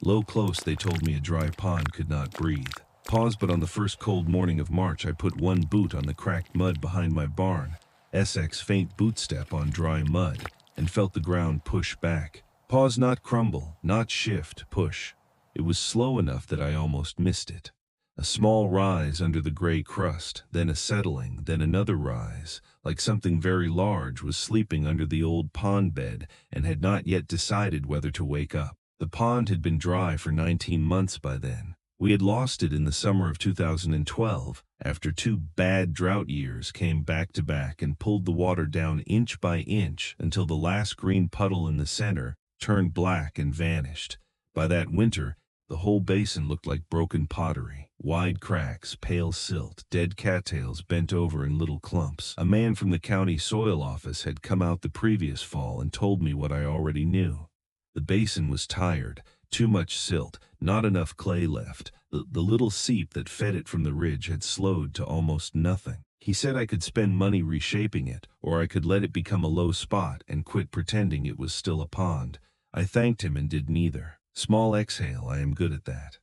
Low close, they told me a dry pond could not breathe. Pause, but on the first cold morning of March, I put one boot on the cracked mud behind my barn. SX faint boot step on dry mud, and felt the ground push back. Pause, not crumble, not shift, push. It was slow enough that I almost missed it. A small rise under the gray crust, then a settling, then another rise, like something very large was sleeping under the old pond bed and had not yet decided whether to wake up. The pond had been dry for 19 months by then. We had lost it in the summer of 2012, after 2 bad drought years came back to back and pulled the water down inch by inch until the last green puddle in the center turned black and vanished. By that winter, the whole basin looked like broken pottery. Wide cracks, pale silt, dead cattails bent over in little clumps. A man from the county soil office had come out the previous fall and told me what I already knew. The basin was tired, too much silt, not enough clay left. The little seep that fed it from the ridge had slowed to almost nothing. He said I could spend money reshaping it, or I could let it become a low spot and quit pretending it was still a pond. I thanked him and did neither. Small exhale, I am good at that.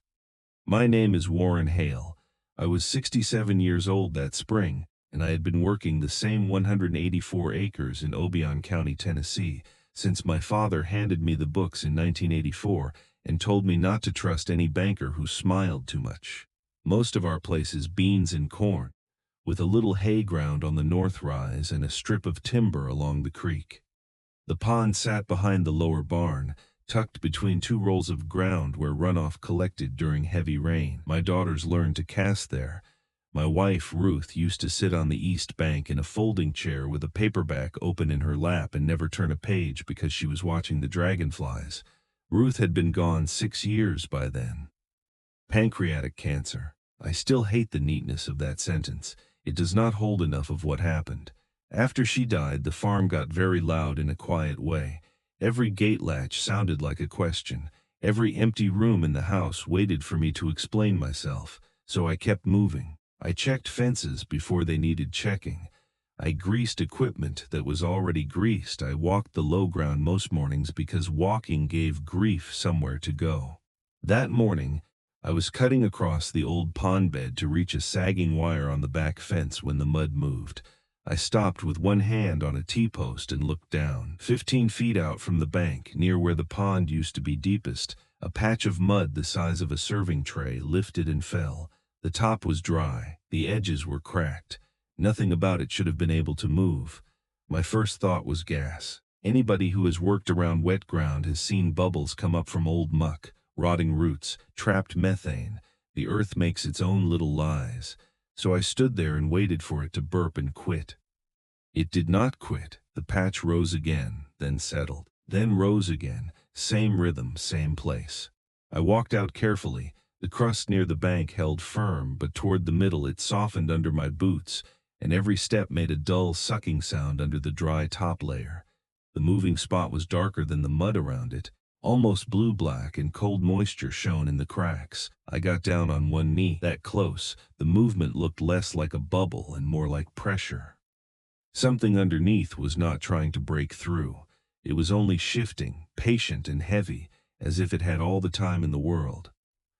My name is Warren Hale. I was 67 years old that spring, and I had been working the same 184 acres in Obion County, Tennessee, since my father handed me the books in 1984 and told me not to trust any banker who smiled too much. Most of our place is beans and corn, with a little hay ground on the north rise and a strip of timber along the creek. The pond sat behind the lower barn, tucked between 2 rolls of ground where runoff collected during heavy rain. My daughters learned to cast there. My wife, Ruth, used to sit on the east bank in a folding chair with a paperback open in her lap and never turn a page because she was watching the dragonflies. Ruth had been gone 6 years by then. Pancreatic cancer. I still hate the neatness of that sentence. It does not hold enough of what happened. After she died, the farm got very loud in a quiet way. Every gate latch sounded like a question. Every empty room in the house waited for me to explain myself, so I kept moving. I checked fences before they needed checking. I greased equipment that was already greased. I walked the low ground most mornings because walking gave grief somewhere to go. That morning, I was cutting across the old pond bed to reach a sagging wire on the back fence when the mud moved. I stopped with one hand on a T-post and looked down. 15 feet out from the bank, near where the pond used to be deepest, a patch of mud the size of a serving tray lifted and fell. The top was dry. The edges were cracked. Nothing about it should have been able to move. My first thought was gas. Anybody who has worked around wet ground has seen bubbles come up from old muck, rotting roots, trapped methane. The earth makes its own little lies. So I stood there and waited for it to burp and quit. It did not quit. The patch rose again, then settled, then rose again. Same rhythm, same place. I walked out carefully. The crust near the bank held firm, but toward the middle it softened under my boots, and every step made a dull sucking sound under the dry top layer. The moving spot was darker than the mud around it, almost blue-black, and cold moisture shone in the cracks. I got down on one knee. That close, the movement looked less like a bubble and more like pressure. Something underneath was not trying to break through. It was only shifting, patient and heavy, as if it had all the time in the world.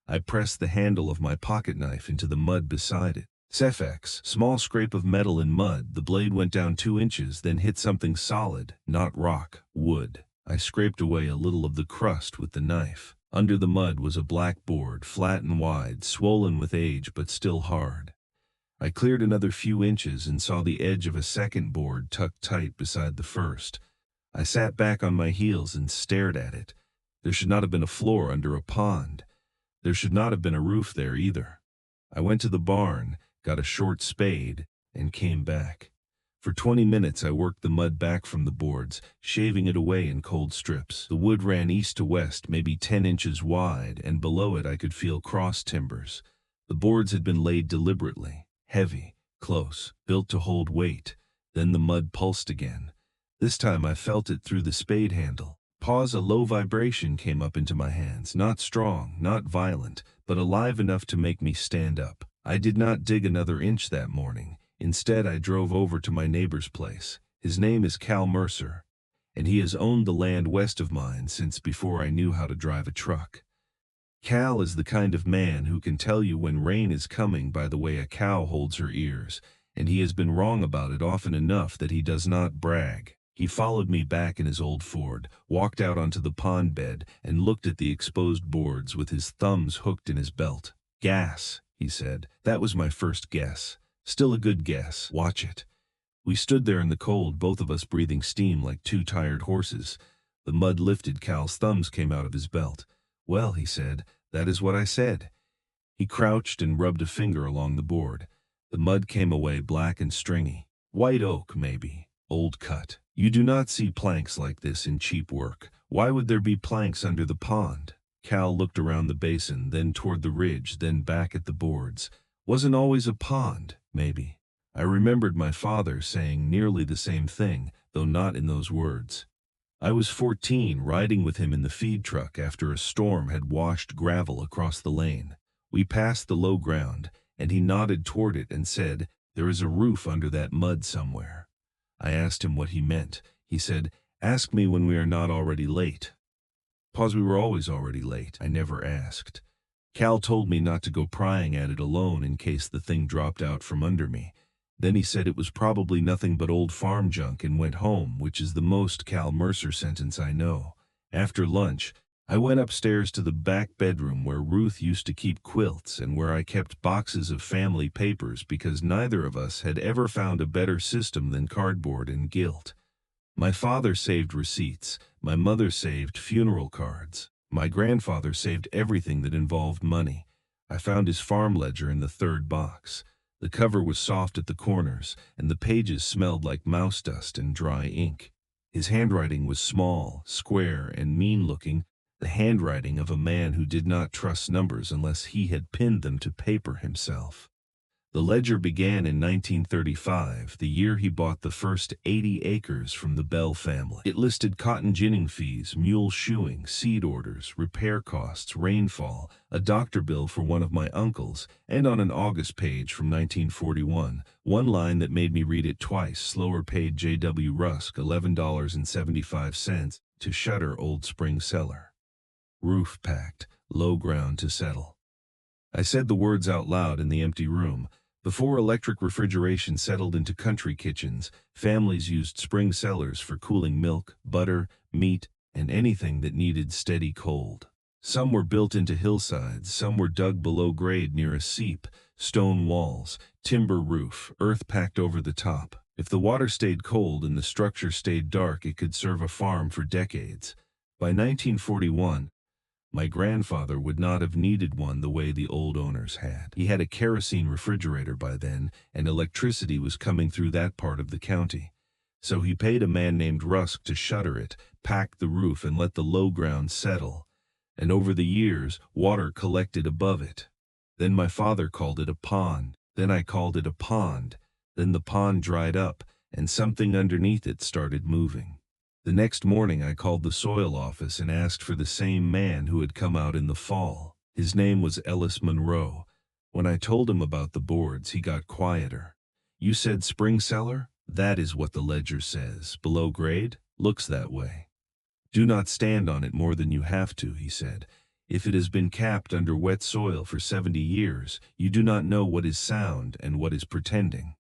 I pressed the handle of my pocket knife into the mud beside it. Cephx, small scrape of metal in mud. The blade went down 2 inches, then hit something solid, not rock, wood. I scraped away a little of the crust with the knife. Under the mud was a black board, flat and wide, swollen with age but still hard. I cleared another few inches and saw the edge of a second board tucked tight beside the first. I sat back on my heels and stared at it. There should not have been a floor under a pond. There should not have been a roof there either. I went to the barn, got a short spade, and came back. For 20 minutes I worked the mud back from the boards, shaving it away in cold strips. The wood ran east to west, maybe 10 inches wide, and below it I could feel cross timbers. The boards had been laid deliberately, heavy, close, built to hold weight. Then the mud pulsed again. This time I felt it through the spade handle. Pause, a low vibration came up into my hands, not strong, not violent, but alive enough to make me stand up. I did not dig another inch that morning. Instead, I drove over to my neighbor's place. His name is Cal Mercer, and he has owned the land west of mine since before I knew how to drive a truck. Cal is the kind of man who can tell you when rain is coming by the way a cow holds her ears, and he has been wrong about it often enough that he does not brag. He followed me back in his old Ford, walked out onto the pond bed, and looked at the exposed boards with his thumbs hooked in his belt. Gas, he said. That was my first guess. Still a good guess. Watch it. We stood there in the cold, both of us breathing steam like two tired horses. The mud lifted, Cal's thumbs came out of his belt. Well, he said, that is what I said. He crouched and rubbed a finger along the board. The mud came away black and stringy. White oak, maybe. Old cut. You do not see planks like this in cheap work. Why would there be planks under the pond? Cal looked around the basin, then toward the ridge, then back at the boards. Wasn't always a pond, maybe. I remembered my father saying nearly the same thing, though not in those words. I was 14, riding with him in the feed truck after a storm had washed gravel across the lane. We passed the low ground, and he nodded toward it and said, "There is a roof under that mud somewhere." I asked him what he meant. He said, "Ask me when we are not already late." We were always already late. I never asked. Cal told me not to go prying at it alone in case the thing dropped out from under me. Then he said it was probably nothing but old farm junk and went home, which is the most Cal Mercer sentence I know. After lunch, I went upstairs to the back bedroom where Ruth used to keep quilts and where I kept boxes of family papers because neither of us had ever found a better system than cardboard and gilt. My father saved receipts. My mother saved funeral cards. My grandfather saved everything that involved money. I found his farm ledger in the third box. The cover was soft at the corners, and the pages smelled like mouse dust and dry ink. His handwriting was small, square, and mean-looking, the handwriting of a man who did not trust numbers unless he had pinned them to paper himself. The ledger began in 1935, the year he bought the first 80 acres from the Bell family. It listed cotton ginning fees, mule shoeing, seed orders, repair costs, rainfall, a doctor bill for one of my uncles, and on an August page from 1941, one line that made me read it twice, slower paid J.W. Rusk, $11.75, to shutter Old Spring Cellar. Roof packed, low ground to settle. I said the words out loud in the empty room. Before electric refrigeration settled into country kitchens, families used spring cellars for cooling milk, butter, meat, and anything that needed steady cold. Some were built into hillsides, some were dug below grade near a seep, stone walls, timber roof, earth packed over the top. If the water stayed cold and the structure stayed dark, it could serve a farm for decades. By 1941, my grandfather would not have needed one the way the old owners had. He had a kerosene refrigerator by then, and electricity was coming through that part of the county. So he paid a man named Rusk to shutter it, pack the roof, and let the low ground settle. And over the years, water collected above it. Then my father called it a pond. Then I called it a pond. Then the pond dried up, and something underneath it started moving. The next morning I called the soil office and asked for the same man who had come out in the fall. His name was Ellis Monroe. When I told him about the boards, he got quieter. "You said spring cellar? That is what the ledger says. Below grade? Looks that way. Do not stand on it more than you have to," he said. "If it has been capped under wet soil for 70 years, you do not know what is sound and what is pretending.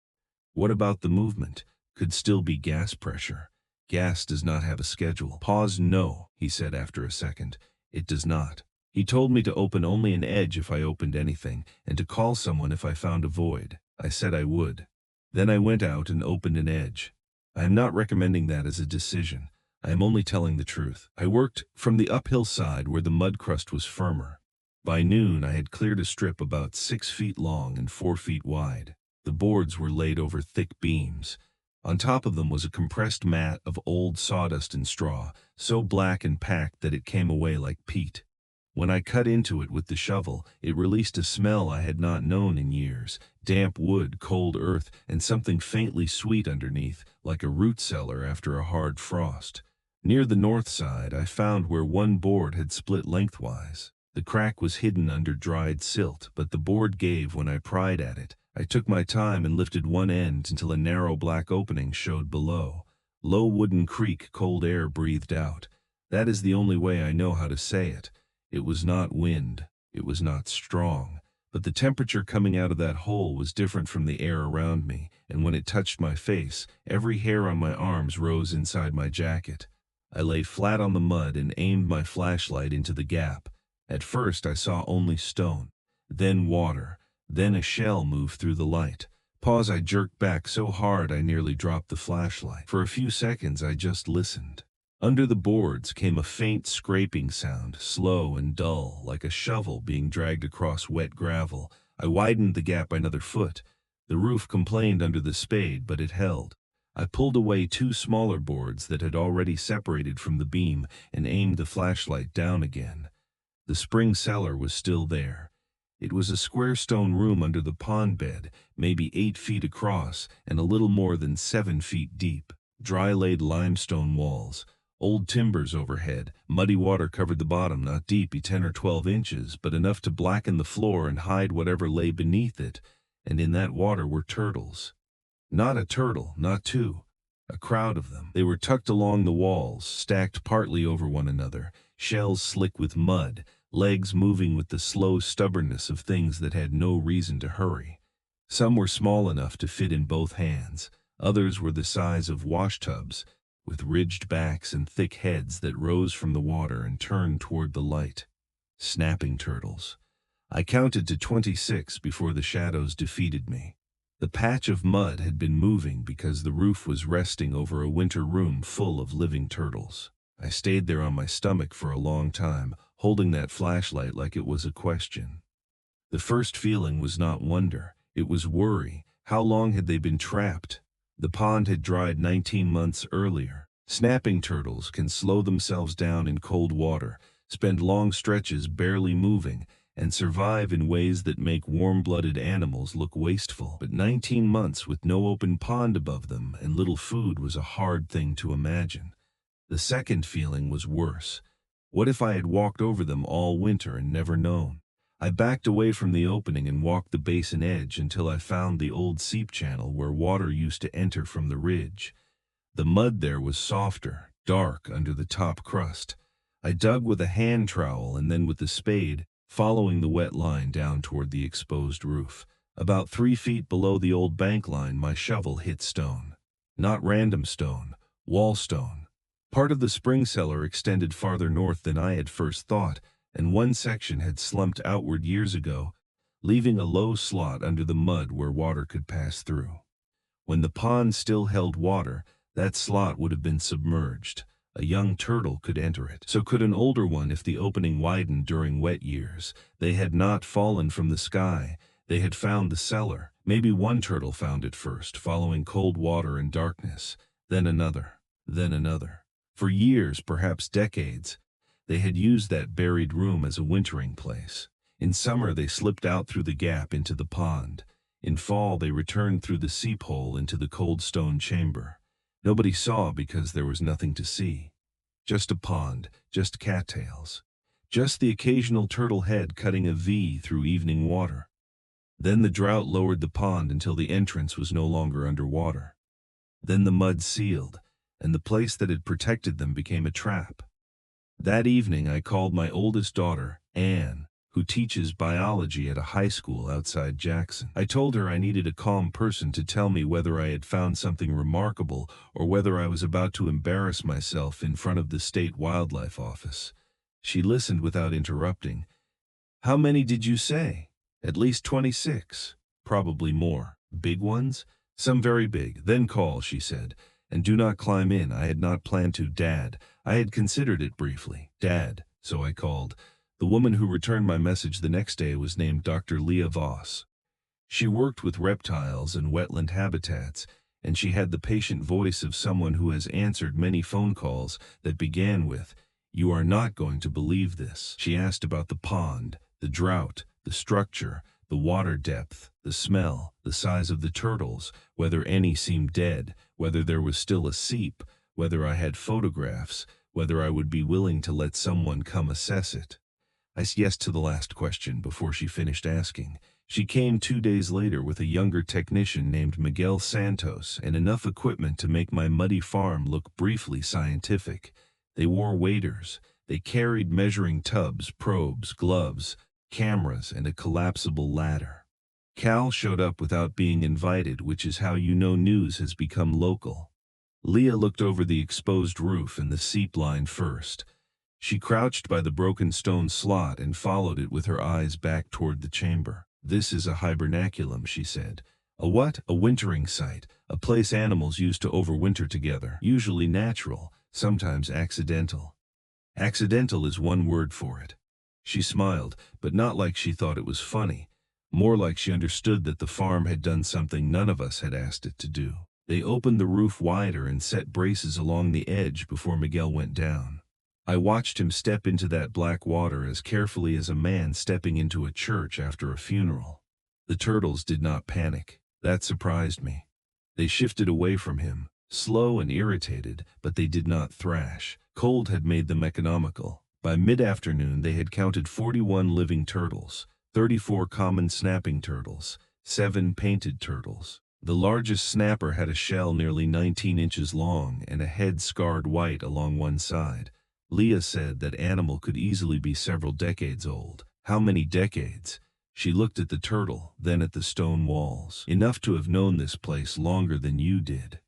What about the movement? Could still be gas pressure. Gas does not have a schedule." No, he said after a second. "It does not." He told me to open only an edge if I opened anything, and to call someone if I found a void. I said I would. Then I went out and opened an edge. I am not recommending that as a decision. I am only telling the truth. I worked from the uphill side where the mud crust was firmer. By noon I had cleared a strip about 6 feet long and 4 feet wide. The boards were laid over thick beams. On top of them was a compressed mat of old sawdust and straw, so black and packed that it came away like peat. When I cut into it with the shovel, it released a smell I had not known in years: damp wood, cold earth, and something faintly sweet underneath, like a root cellar after a hard frost. Near the north side, I found where one board had split lengthwise. The crack was hidden under dried silt, but the board gave when I pried at it. I took my time and lifted one end until a narrow black opening showed below. Low wooden creak, cold air breathed out. That is the only way I know how to say it. It was not wind, it was not strong, but the temperature coming out of that hole was different from the air around me, and when it touched my face, every hair on my arms rose inside my jacket. I lay flat on the mud and aimed my flashlight into the gap. At first I saw only stone, then water, then a shell move through the light. Pause. I jerked back so hard I nearly dropped the flashlight. For a few seconds I just listened. Under the boards came a faint scraping sound, slow and dull, like a shovel being dragged across wet gravel. I widened the gap another foot. The roof complained under the spade, but it held. I pulled away two smaller boards that had already separated from the beam and aimed the flashlight down again. The spring cellar was still there. It was a square stone room under the pond bed, maybe 8 feet across and a little more than 7 feet deep. Dry-laid limestone walls, old timbers overhead, muddy water covered the bottom, not deep, 10 or 12 inches, but enough to blacken the floor and hide whatever lay beneath it, and in that water were turtles. Not a turtle, not two. A crowd of them. They were tucked along the walls, stacked partly over one another, shells slick with mud, legs moving with the slow stubbornness of things that had no reason to hurry. Some were small enough to fit in both hands. Others were the size of washtubs, with ridged backs and thick heads that rose from the water and turned toward the light. Snapping turtles. I counted to 26 before the shadows defeated me. The patch of mud had been moving because the roof was resting over a winter room full of living turtles. I stayed there on my stomach for a long time, holding that flashlight like it was a question. The first feeling was not wonder, it was worry. How long had they been trapped? The pond had dried 19 months earlier. Snapping turtles can slow themselves down in cold water, spend long stretches barely moving, and survive in ways that make warm-blooded animals look wasteful. But 19 months with no open pond above them and little food was a hard thing to imagine. The second feeling was worse. What if I had walked over them all winter and never known? I backed away from the opening and walked the basin edge until I found the old seep channel where water used to enter from the ridge. The mud there was softer, dark under the top crust. I dug with a hand trowel and then with the spade, following the wet line down toward the exposed roof. About 3 feet below the old bank line, my shovel hit stone. Not random stone, wall stone. Part of the spring cellar extended farther north than I had first thought, and one section had slumped outward years ago, leaving a low slot under the mud where water could pass through. When the pond still held water, that slot would have been submerged. A young turtle could enter it. So could an older one if the opening widened during wet years. They had not fallen from the sky. They had found the cellar. Maybe one turtle found it first, following cold water and darkness. Then another. Then another. For years, perhaps decades, they had used that buried room as a wintering place. In summer, they slipped out through the gap into the pond. In fall, they returned through the seep hole into the cold stone chamber. Nobody saw because there was nothing to see. Just a pond, just cattails. Just the occasional turtle head cutting a V through evening water. Then the drought lowered the pond until the entrance was no longer underwater. Then the mud sealed, and the place that had protected them became a trap. That evening I called my oldest daughter, Anne, who teaches biology at a high school outside Jackson. I told her I needed a calm person to tell me whether I had found something remarkable or whether I was about to embarrass myself in front of the state wildlife office. She listened without interrupting. "How many did you say?" "At least 26. Probably more. Big ones?" "Some very big. Then call," she said. "And do not climb in." I had not planned to, Dad. I had considered it briefly. Dad. So I called. The woman who returned my message the next day was named Dr. Leah Voss. She worked with reptiles and wetland habitats, and she had the patient voice of someone who has answered many phone calls that began with, "You are not going to believe this." She asked about the pond, the drought, the structure, the water depth, the smell, the size of the turtles, whether any seemed dead, whether there was still a seep, whether I had photographs, whether I would be willing to let someone come assess it. I said yes to the last question before she finished asking. She came 2 days later with a younger technician named Miguel Santos and enough equipment to make my muddy farm look briefly scientific. They wore waders. They carried measuring tubs, probes, gloves, cameras, and a collapsible ladder. Cal showed up without being invited, which is how you know news has become local. Leah looked over the exposed roof and the seep line first. She crouched by the broken stone slot and followed it with her eyes back toward the chamber. "This is a hibernaculum," she said. "A what?" "A wintering site, a place animals used to overwinter together, usually natural, sometimes accidental. Accidental is one word for it." She smiled, but not like she thought it was funny, more like she understood that the farm had done something none of us had asked it to do. They opened the roof wider and set braces along the edge before Miguel went down. I watched him step into that black water as carefully as a man stepping into a church after a funeral. The turtles did not panic. That surprised me. They shifted away from him, slow and irritated, but they did not thrash. Cold had made them economical. By mid-afternoon they had counted 41 living turtles, 34 common snapping turtles, 7 painted turtles. The largest snapper had a shell nearly 19 inches long and a head scarred white along one side. Leah said that animal could easily be several decades old. How many decades? She looked at the turtle, then at the stone walls. "Enough to have known this place longer than you did."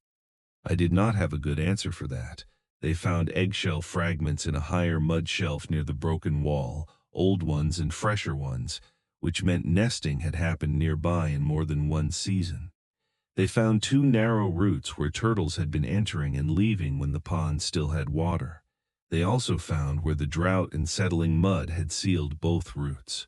I did not have a good answer for that. They found eggshell fragments in a higher mud shelf near the broken wall, old ones and fresher ones, which meant nesting had happened nearby in more than one season. They found 2 narrow routes where turtles had been entering and leaving when the pond still had water. They also found where the drought and settling mud had sealed both routes.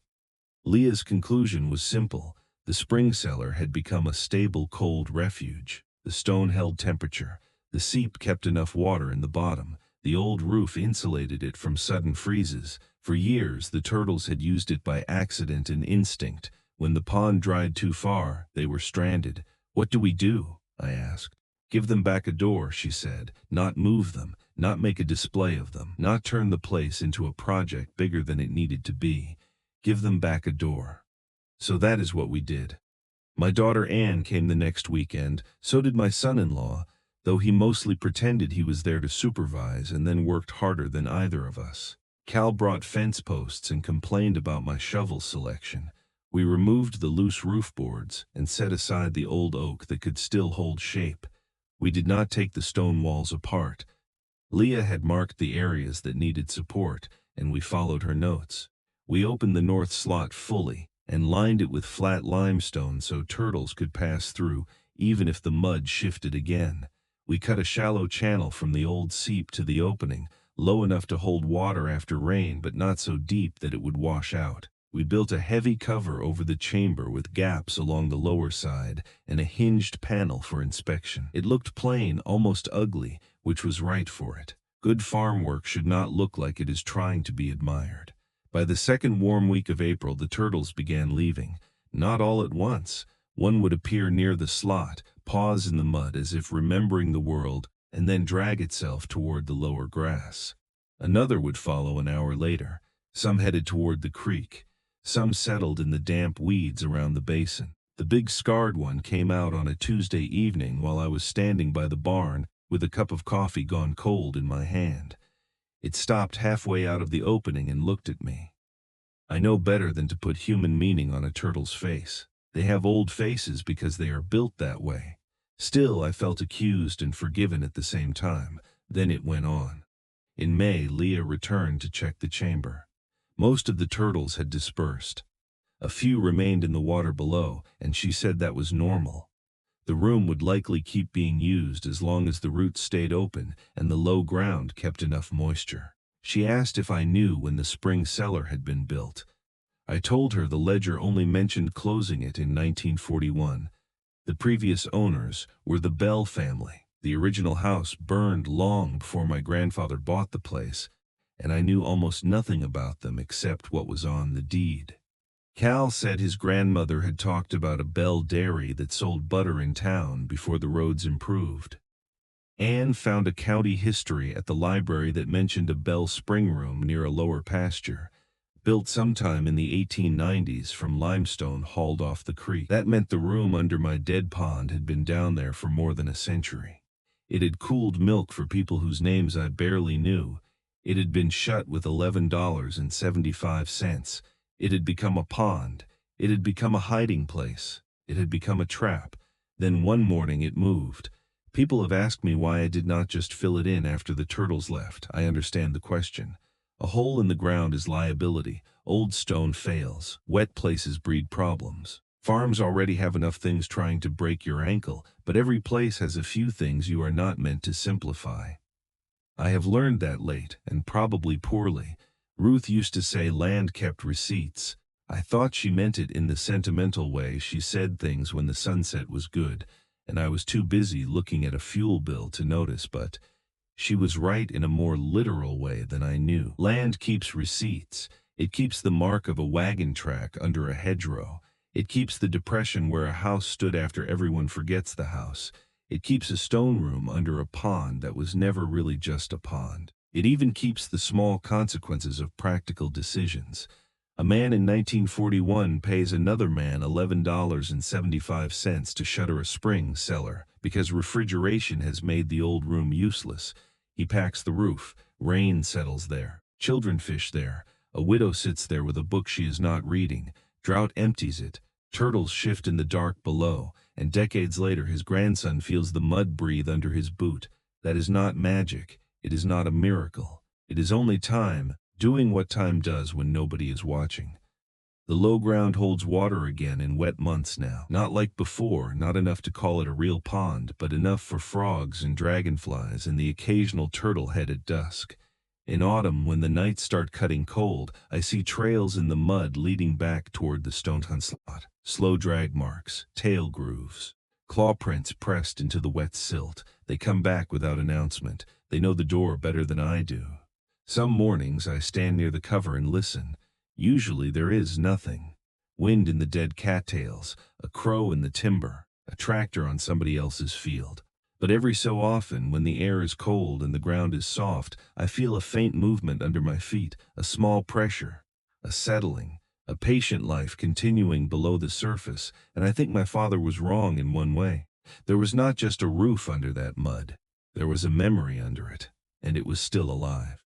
Leah's conclusion was simple. The spring cellar had become a stable cold refuge. The stone held temperature. The seep kept enough water in the bottom. The old roof insulated it from sudden freezes. For years, the turtles had used it by accident and instinct. When the pond dried too far, they were stranded. "What do we do?" I asked. "Give them back a door," she said. "Not move them, not make a display of them, not turn the place into a project bigger than it needed to be. Give them back a door." So that is what we did. My daughter Anne came the next weekend, so did my son-in-law, though he mostly pretended he was there to supervise and then worked harder than either of us. Cal brought fence posts and complained about my shovel selection. We removed the loose roof boards and set aside the old oak that could still hold shape. We did not take the stone walls apart. Leah had marked the areas that needed support, and we followed her notes. We opened the north slot fully and lined it with flat limestone so turtles could pass through, even if the mud shifted again. We cut a shallow channel from the old seep to the opening, low enough to hold water after rain but not so deep that it would wash out. We built a heavy cover over the chamber with gaps along the lower side and a hinged panel for inspection. It looked plain, almost ugly, which was right for it. Good farm work should not look like it is trying to be admired. By the second warm week of April, the turtles began leaving. Not all at once. One would appear near the slot, pause in the mud as if remembering the world, and then drag itself toward the lower grass. Another would follow an hour later. Some headed toward the creek. Some settled in the damp weeds around the basin. The big scarred one came out on a Tuesday evening while I was standing by the barn with a cup of coffee gone cold in my hand. It stopped halfway out of the opening and looked at me. I know better than to put human meaning on a turtle's face. They have old faces because they are built that way. Still, I felt accused and forgiven at the same time. Then it went on. In May, Leah returned to check the chamber. Most of the turtles had dispersed. A few remained in the water below, and she said that was normal. The room would likely keep being used as long as the roots stayed open and the low ground kept enough moisture. She asked if I knew when the spring cellar had been built. I told her the ledger only mentioned closing it in 1941. The previous owners were the Bell family. The original house burned long before my grandfather bought the place, and I knew almost nothing about them except what was on the deed. Cal said his grandmother had talked about a Bell dairy that sold butter in town before the roads improved. Anne found a county history at the library that mentioned a Bell spring room near a lower pasture, built sometime in the 1890s from limestone hauled off the creek. That meant the room under my dead pond had been down there for more than a century. It had cooled milk for people whose names I barely knew. It had been shut with $11.75. It had become a pond. It had become a hiding place. It had become a trap. Then one morning it moved. People have asked me why I did not just fill it in after the turtles left. I understand the question. A hole in the ground is liability. Old stone fails. Wet places breed problems. Farms already have enough things trying to break your ankle, but every place has a few things you are not meant to simplify. I have learned that late, and probably poorly. Ruth used to say land kept receipts. I thought she meant it in the sentimental way she said things when the sunset was good, and I was too busy looking at a fuel bill to notice, but she was right in a more literal way than I knew. Land keeps receipts. It keeps the mark of a wagon track under a hedgerow. It keeps the depression where a house stood after everyone forgets the house. It keeps a stone room under a pond that was never really just a pond. It even keeps the small consequences of practical decisions. A man in 1941 pays another man $11.75 to shutter a spring cellar because refrigeration has made the old room useless. He packs the roof. Rain settles there. Children fish there. A widow sits there with a book she is not reading. Drought empties it. Turtles shift in the dark below, and decades later his grandson feels the mud breathe under his boot. That is not magic. It is not a miracle. It is only time, doing what time does when nobody is watching. The low ground holds water again in wet months now. Not like before, not enough to call it a real pond, but enough for frogs and dragonflies and the occasional turtle head at dusk. In autumn, when the nights start cutting cold, I see trails in the mud leading back toward the stone slot. Slow drag marks, tail grooves, claw prints pressed into the wet silt. They come back without announcement. They know the door better than I do. Some mornings I stand near the cover and listen. Usually there is nothing. Wind in the dead cattails, a crow in the timber, a tractor on somebody else's field. But every so often, when the air is cold and the ground is soft, I feel a faint movement under my feet, a small pressure, a settling, a patient life continuing below the surface, and I think my father was wrong in one way. There was not just a roof under that mud. There was a memory under it, and it was still alive.